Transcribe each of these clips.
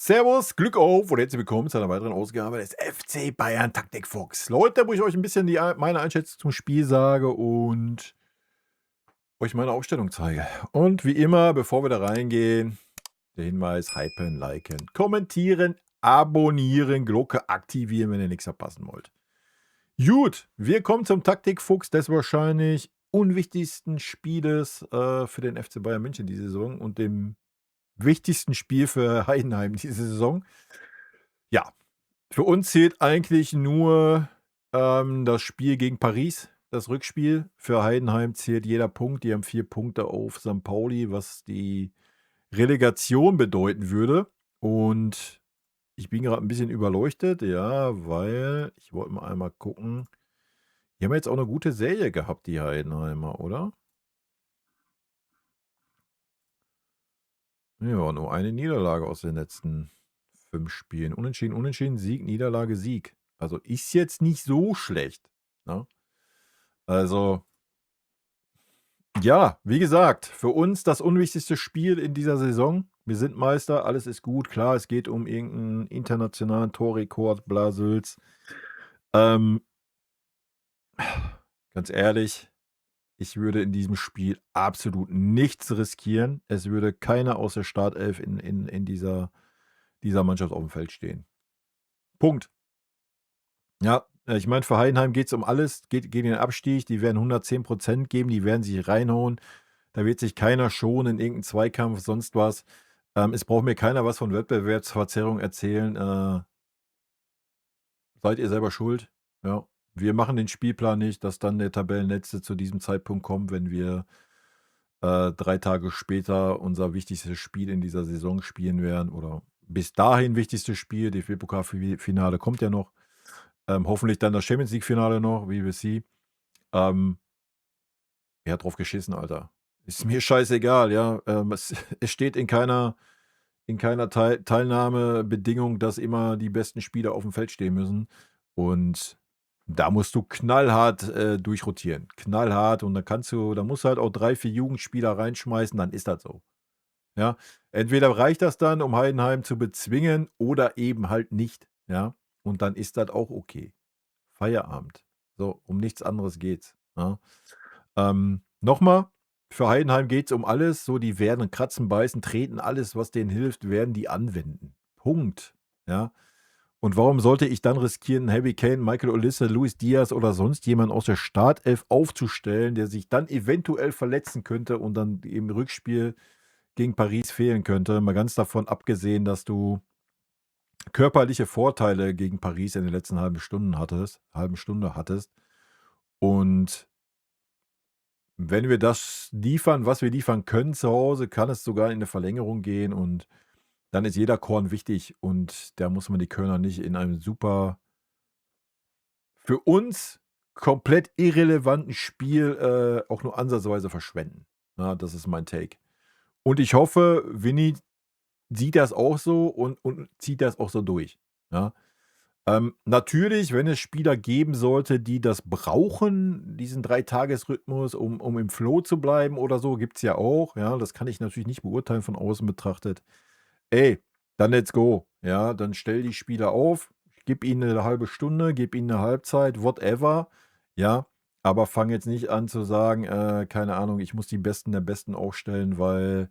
Servus, Glück auf und herzlich willkommen zu einer weiteren Ausgabe des FC Bayern Taktik Fuchs. Leute, wo ich euch ein bisschen meine Einschätzung zum Spiel sage und euch meine Aufstellung zeige. Und wie immer, bevor wir da reingehen, der Hinweis: hypen, liken, kommentieren, abonnieren, Glocke aktivieren, wenn ihr nichts verpassen wollt. Gut, wir kommen zum Taktikfuchs des wahrscheinlich unwichtigsten Spieles für den FC Bayern München diese Saison und dem wichtigsten Spiel für Heidenheim diese Saison. Ja, für uns zählt eigentlich nur das Spiel gegen Paris, das Rückspiel. Für Heidenheim zählt jeder Punkt. Die haben 4 Punkte auf St. Pauli, was die Relegation bedeuten würde. Und ich bin gerade ein bisschen überleuchtet, ja, weil ich wollte mal einmal gucken. Die haben jetzt auch eine gute Serie gehabt, die Heidenheimer, oder? Ja, nur eine Niederlage aus den letzten 5 Spielen. Unentschieden, unentschieden, Sieg, Niederlage, Sieg. Also ist jetzt nicht so schlecht. Ne? Also, ja, wie gesagt, für uns das unwichtigste Spiel in dieser Saison. Wir sind Meister, alles ist gut. Klar, es geht um irgendeinen internationalen Torrekord, Blasels. Ganz ehrlich, ich würde in diesem Spiel absolut nichts riskieren. Es würde keiner aus der Startelf in dieser Mannschaft auf dem Feld stehen. Punkt. Ja, ich meine, für Heidenheim geht es um alles, geht gegen den Abstieg. Die werden 110% geben, die werden sich reinhauen. Da wird sich keiner schonen in irgendeinem Zweikampf, sonst was. Es braucht mir keiner was von Wettbewerbsverzerrung erzählen. Seid ihr selber schuld. Ja. Wir machen den Spielplan nicht, dass dann der Tabellenletzte zu diesem Zeitpunkt kommt, wenn wir 3 Tage später unser wichtigstes Spiel in dieser Saison spielen werden. Oder bis dahin wichtigstes Spiel. DFB-Pokalfinale kommt ja noch. Hoffentlich dann das Champions League-Finale noch, wie wir sie. Wer hat drauf geschissen, Alter? Ist mir scheißegal, ja. Es steht in keiner Teilnahmebedingung, dass immer die besten Spieler auf dem Feld stehen müssen. Und da musst du knallhart durchrotieren. Knallhart. Und da musst du halt auch 3, 4 Jugendspieler reinschmeißen, dann ist das so. Ja. Entweder reicht das dann, um Heidenheim zu bezwingen, oder eben halt nicht. Ja. Und dann ist das auch okay. Feierabend. So, um nichts anderes geht's. Ja. Nochmal, für Heidenheim geht es um alles. So, die werden kratzen, beißen, treten, alles, was denen hilft, werden die anwenden. Punkt. Ja. Und warum sollte ich dann riskieren, Harry Kane, Michael Olise, Luis Diaz oder sonst jemand aus der Startelf aufzustellen, der sich dann eventuell verletzen könnte und dann im Rückspiel gegen Paris fehlen könnte? Mal ganz davon abgesehen, dass du körperliche Vorteile gegen Paris in den letzten halben Stunde hattest. Und wenn wir das liefern, was wir liefern können zu Hause, kann es sogar in eine Verlängerung gehen und dann ist jeder Korn wichtig und da muss man die Körner nicht in einem super für uns komplett irrelevanten Spiel auch nur ansatzweise verschwenden. Ja, das ist mein Take. Und ich hoffe, Vinny sieht das auch so und zieht das auch so durch. Ja. Natürlich, wenn es Spieler geben sollte, die das brauchen, diesen 3-Tages-Rhythmus, um im Flow zu bleiben oder so, gibt es ja auch. Ja, das kann ich natürlich nicht beurteilen von außen betrachtet. Ey, dann let's go. Ja, dann stell die Spieler auf, gib ihnen eine halbe Stunde, gib ihnen eine Halbzeit, whatever. Ja, aber fang jetzt nicht an zu sagen, keine Ahnung, ich muss die Besten der Besten aufstellen, weil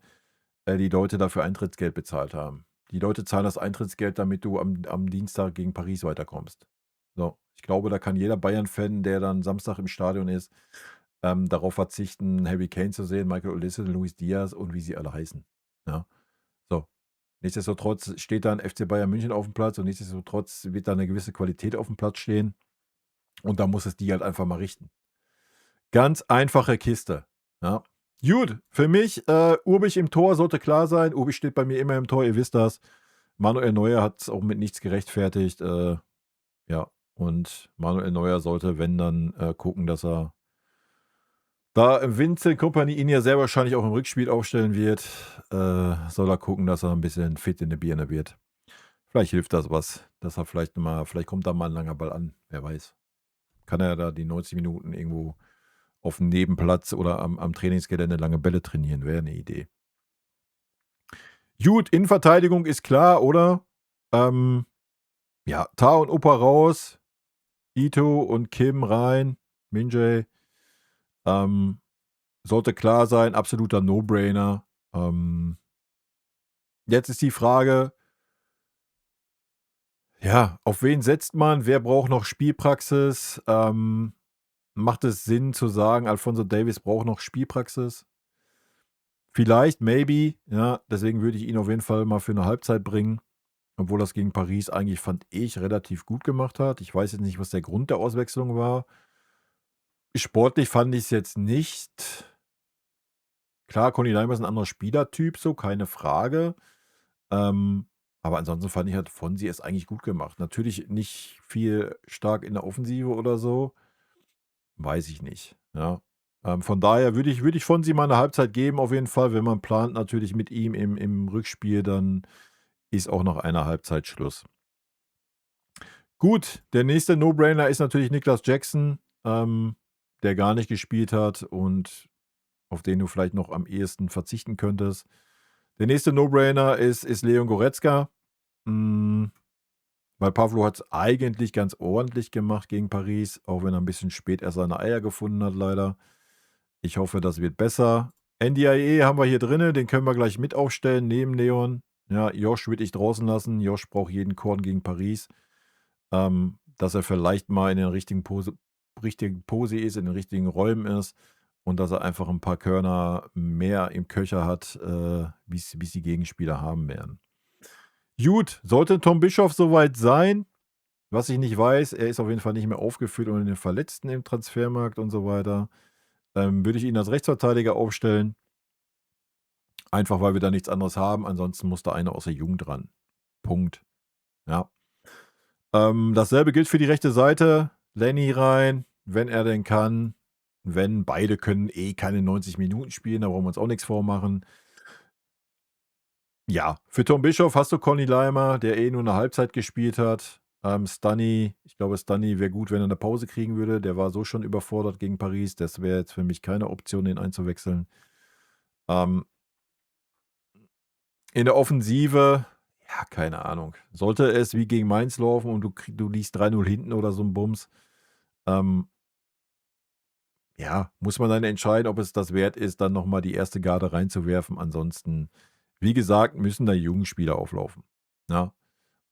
die Leute dafür Eintrittsgeld bezahlt haben. Die Leute zahlen das Eintrittsgeld, damit du am Dienstag gegen Paris weiterkommst. So, ich glaube, da kann jeder Bayern-Fan, der dann Samstag im Stadion ist, darauf verzichten, Harry Kane zu sehen, Michael Olise, Luis Diaz und wie sie alle heißen. Ja, so. Nichtsdestotrotz steht da ein FC Bayern München auf dem Platz und nichtsdestotrotz wird da eine gewisse Qualität auf dem Platz stehen. Und da muss es die halt einfach mal richten. Ganz einfache Kiste. Ja. Gut, für mich, Urbich im Tor sollte klar sein. Urbich steht bei mir immer im Tor, ihr wisst das. Manuel Neuer hat es auch mit nichts gerechtfertigt. Ja, und Manuel Neuer sollte, wenn dann, gucken, dass er da im Vincent Kompany ihn ja sehr wahrscheinlich auch im Rückspiel aufstellen wird, soll er gucken, dass er ein bisschen fit in der Birne wird. Vielleicht hilft das was, dass er vielleicht kommt da mal ein langer Ball an, wer weiß. Kann er da die 90 Minuten irgendwo auf dem Nebenplatz oder am Trainingsgelände lange Bälle trainieren, wäre eine Idee. Gut, Innenverteidigung ist klar, oder? Ähm, ja, Ta und Upper raus, Ito und Kim rein, Min-Jae. Ähm, sollte klar sein, absoluter No-Brainer. Jetzt ist die Frage, ja, auf wen setzt man? Wer braucht noch Spielpraxis? Macht es Sinn zu sagen, Alphonso Davies braucht noch Spielpraxis? Vielleicht, maybe, ja, deswegen würde ich ihn auf jeden Fall mal für eine Halbzeit bringen, obwohl das gegen Paris eigentlich, fand ich, relativ gut gemacht hat. Ich weiß jetzt nicht, was der Grund der Auswechslung war. Sportlich fand ich es jetzt nicht. Klar, Conny Leimer ist ein anderer Spielertyp, so, keine Frage. Aber ansonsten fand ich, hat Fonsi es eigentlich gut gemacht. Natürlich nicht viel stark in der Offensive oder so. Weiß ich nicht. Ja. Von daher würde ich Fonsi mal eine Halbzeit geben, auf jeden Fall. Wenn man plant, natürlich mit ihm im Rückspiel, dann ist auch nach einer Halbzeit Schluss. Gut, der nächste No-Brainer ist natürlich Niklas Jackson, der gar nicht gespielt hat und auf den du vielleicht noch am ehesten verzichten könntest. Der nächste No-Brainer ist Leon Goretzka. Weil Pavlo hat es eigentlich ganz ordentlich gemacht gegen Paris, auch wenn er ein bisschen spät erst seine Eier gefunden hat, leider. Ich hoffe, das wird besser. NDIE haben wir hier drin, den können wir gleich mit aufstellen, neben Leon. Ja, Josh würde ich draußen lassen. Josh braucht jeden Korn gegen Paris. Dass er vielleicht mal in den richtigen Pose ist, in den richtigen Räumen ist und dass er einfach ein paar Körner mehr im Köcher hat, wie es die Gegenspieler haben werden. Gut, sollte Tom Bischoff soweit sein, was ich nicht weiß, er ist auf jeden Fall nicht mehr aufgeführt unter den Verletzten im Transfermarkt und so weiter, würde ich ihn als Rechtsverteidiger aufstellen. Einfach, weil wir da nichts anderes haben. Ansonsten muss da einer aus der Jugend ran. Punkt. Ja. Dasselbe gilt für die rechte Seite. Lenny rein, wenn er denn kann. Wenn, beide können keine 90 Minuten spielen, da brauchen wir uns auch nichts vormachen. Ja, für Tom Bischoff hast du Conny Leimer, der nur eine Halbzeit gespielt hat. Stunny, ich glaube, Stunny wäre gut, wenn er eine Pause kriegen würde. Der war so schon überfordert gegen Paris. Das wäre jetzt für mich keine Option, den einzuwechseln. In der Offensive, ja, keine Ahnung. Sollte es wie gegen Mainz laufen und du liegst 3-0 hinten oder so ein Bums, ja, muss man dann entscheiden, ob es das wert ist, dann nochmal die erste Garde reinzuwerfen. Ansonsten, wie gesagt, müssen da Jugendspieler auflaufen. Ja.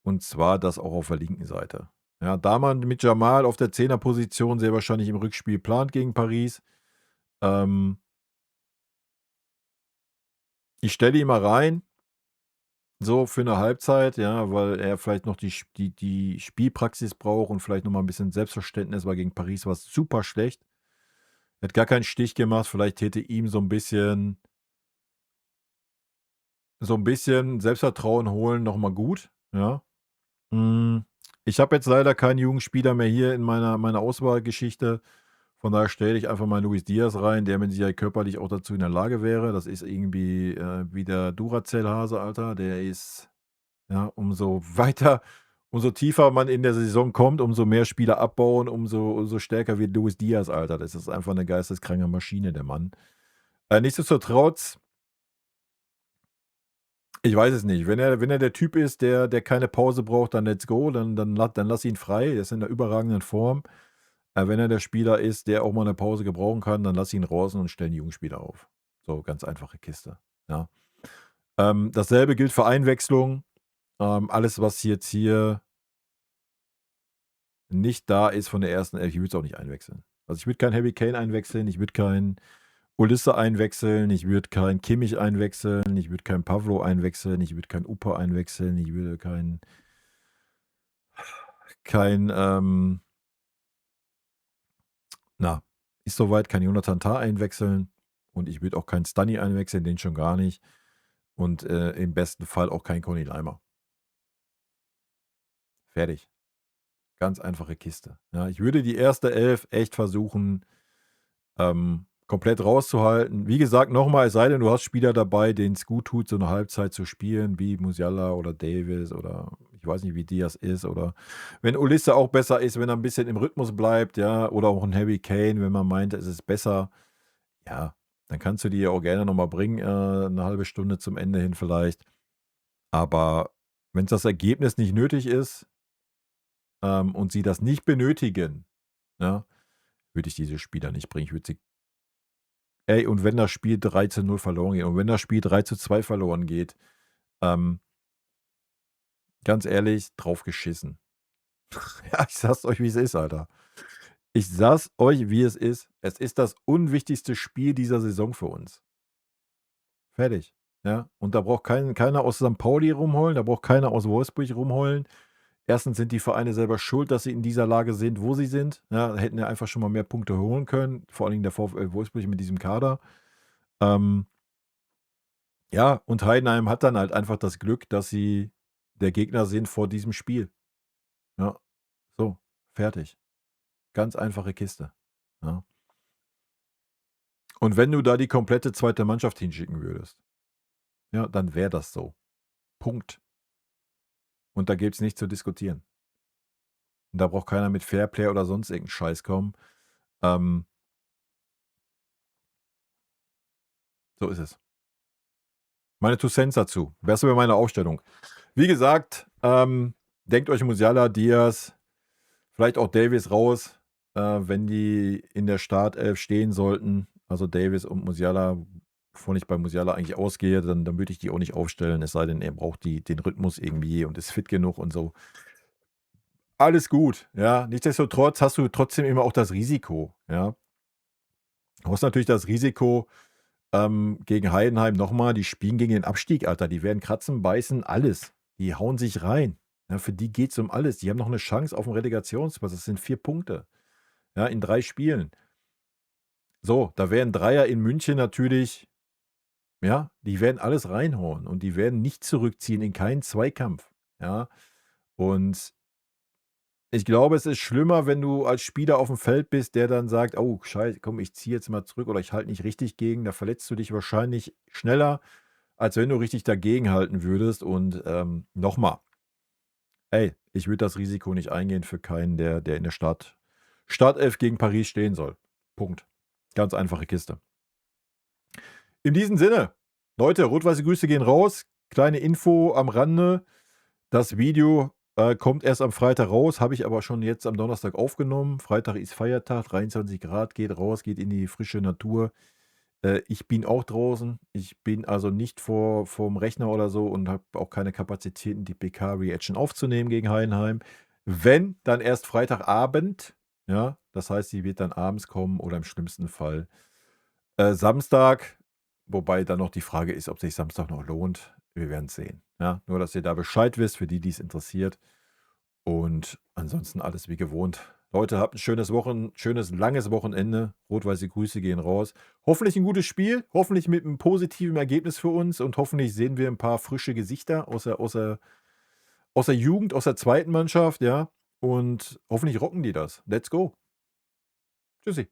Und zwar das auch auf der linken Seite. Ja, da man mit Jamal auf der 10er-Position sehr wahrscheinlich im Rückspiel plant gegen Paris, ich stelle ihn mal rein, so für eine Halbzeit, ja, weil er vielleicht noch die Spielpraxis braucht und vielleicht nochmal ein bisschen Selbstverständnis, weil gegen Paris war es super schlecht. Er hat gar keinen Stich gemacht, vielleicht täte ihm so ein bisschen Selbstvertrauen holen nochmal gut, ja. Ich habe jetzt leider keinen Jugendspieler mehr hier in meiner Auswahlgeschichte. Von daher stelle ich einfach mal Luis Diaz rein, der mit Sicherheit körperlich auch dazu in der Lage wäre. Das ist irgendwie wie der Duracell-Hase, Alter. Der ist, ja, umso tiefer man in der Saison kommt, umso mehr Spieler abbauen, umso stärker wird Luis Diaz, Alter. Das ist einfach eine geisteskranke Maschine, der Mann. Nichtsdestotrotz, ich weiß es nicht. Wenn er der Typ ist, der keine Pause braucht, dann let's go, dann lass ihn frei. Der ist in der überragenden Form. Wenn er der Spieler ist, der auch mal eine Pause gebrauchen kann, dann lass ihn raus und stell 'n Jugendspieler auf. So, ganz einfache Kiste, ja. Dasselbe gilt für Einwechslung. Alles, was jetzt hier nicht da ist von der ersten Elf, ich würde es auch nicht einwechseln. Also, ich würde keinen Harry Kane einwechseln, ich würde keinen Olisse einwechseln, ich würde keinen Kimmich einwechseln, ich würde keinen Pavlo einwechseln, ich würde keinen Upa einwechseln, ich würde kein, ist soweit, keinen Jonathan Tah einwechseln und ich würde auch keinen Stunny einwechseln, den schon gar nicht und, im besten Fall auch keinen Conny Leimer. Fertig. Ganz einfache Kiste. Ja, ich würde die erste Elf echt versuchen, komplett rauszuhalten. Wie gesagt, nochmal, es sei denn, du hast Spieler dabei, denen es gut tut, so eine Halbzeit zu spielen, wie Musiala oder Davis oder ich weiß nicht, wie Diaz ist oder wenn Olisse auch besser ist, wenn er ein bisschen im Rhythmus bleibt, ja, oder auch ein Harry Kane, wenn man meint, es ist besser, ja, dann kannst du die ja auch gerne nochmal bringen, 'ne halbe Stunde zum Ende hin vielleicht. Aber wenn das Ergebnis nicht nötig ist und sie das nicht benötigen, ja, würde ich diese Spieler nicht bringen. Ich würde sie ey, und wenn das Spiel 3:0 verloren geht und wenn das Spiel 3:2 verloren geht, ähm, ganz ehrlich, drauf geschissen. Ja, ich sag's euch, wie es ist, Alter. Ich sag's euch, wie es ist. Es ist das unwichtigste Spiel dieser Saison für uns. Fertig. Ja, und da braucht keiner aus St. Pauli rumheulen, da braucht keiner aus Wolfsburg rumheulen. Erstens sind die Vereine selber schuld, dass sie in dieser Lage sind, wo sie sind. Ja, hätten ja einfach schon mal mehr Punkte holen können, vor allen Dingen der VfL Wolfsburg mit diesem Kader. Ähm, ja, und Heidenheim hat dann halt einfach das Glück, dass sie der Gegner sind vor diesem Spiel. Ja, so, fertig. Ganz einfache Kiste. Ja. Und wenn du da die komplette zweite Mannschaft hinschicken würdest, ja, dann wäre das so. Punkt. Und da gibt's nichts zu diskutieren. Und da braucht keiner mit Fairplay oder sonst irgendeinen Scheiß kommen. Ähm, so ist es. Meine 2 Cents dazu. Das wäre meine Aufstellung. Wie gesagt, denkt euch Musiala, Diaz, vielleicht auch Davies raus, wenn die in der Startelf stehen sollten. Also Davies und Musiala, wovon ich bei Musiala eigentlich ausgehe, dann würde ich die auch nicht aufstellen, es sei denn, er braucht den Rhythmus irgendwie und ist fit genug und so. Alles gut, ja. Nichtsdestotrotz hast du trotzdem immer auch das Risiko, ja. Du hast natürlich das Risiko, gegen Heidenheim nochmal, die spielen gegen den Abstieg, Alter. Die werden kratzen, beißen, alles. Die hauen sich rein. Ja, für die geht's um alles. Die haben noch eine Chance auf 'n Relegationsplatz. Das sind 4 Punkte, ja, in 3 Spielen. So, da wären Dreier in München natürlich ja, die werden alles reinhauen und die werden nicht zurückziehen in keinen Zweikampf, ja? Und ich glaube, es ist schlimmer, wenn du als Spieler auf dem Feld bist, der dann sagt: „Oh, scheiße, komm, ich ziehe jetzt mal zurück oder ich halte nicht richtig gegen.“ Da verletzt du dich wahrscheinlich schneller, als wenn du richtig dagegenhalten würdest. Und, noch ey, ich würde das Risiko nicht eingehen für keinen, der in der Startelf gegen Paris stehen soll. Punkt. Ganz einfache Kiste. In diesem Sinne, Leute, rot-weiße Grüße gehen raus. Kleine Info am Rande. Das Video, kommt erst am Freitag raus, habe ich aber schon jetzt am Donnerstag aufgenommen. Freitag ist Feiertag, 23 Grad, geht raus, geht in die frische Natur. Ich bin auch draußen. Ich bin also nicht vorm Rechner oder so und habe auch keine Kapazitäten, die PK-Reaction aufzunehmen gegen Heidenheim. Wenn, dann erst Freitagabend, ja? Das heißt, sie wird dann abends kommen oder im schlimmsten Fall, Samstag, wobei dann noch die Frage ist, ob sich Samstag noch lohnt. Wir werden's sehen, ja? Nur, dass ihr da Bescheid wisst, für die es interessiert. Und ansonsten alles wie gewohnt. Leute, habt ein schönes langes Wochenende. Rot-weiße Grüße gehen raus. Hoffentlich ein gutes Spiel, hoffentlich mit einem positiven Ergebnis für uns und hoffentlich sehen wir ein paar frische Gesichter aus der Jugend, aus der zweiten Mannschaft, ja? Und hoffentlich rocken die das. Let's go. Tschüssi.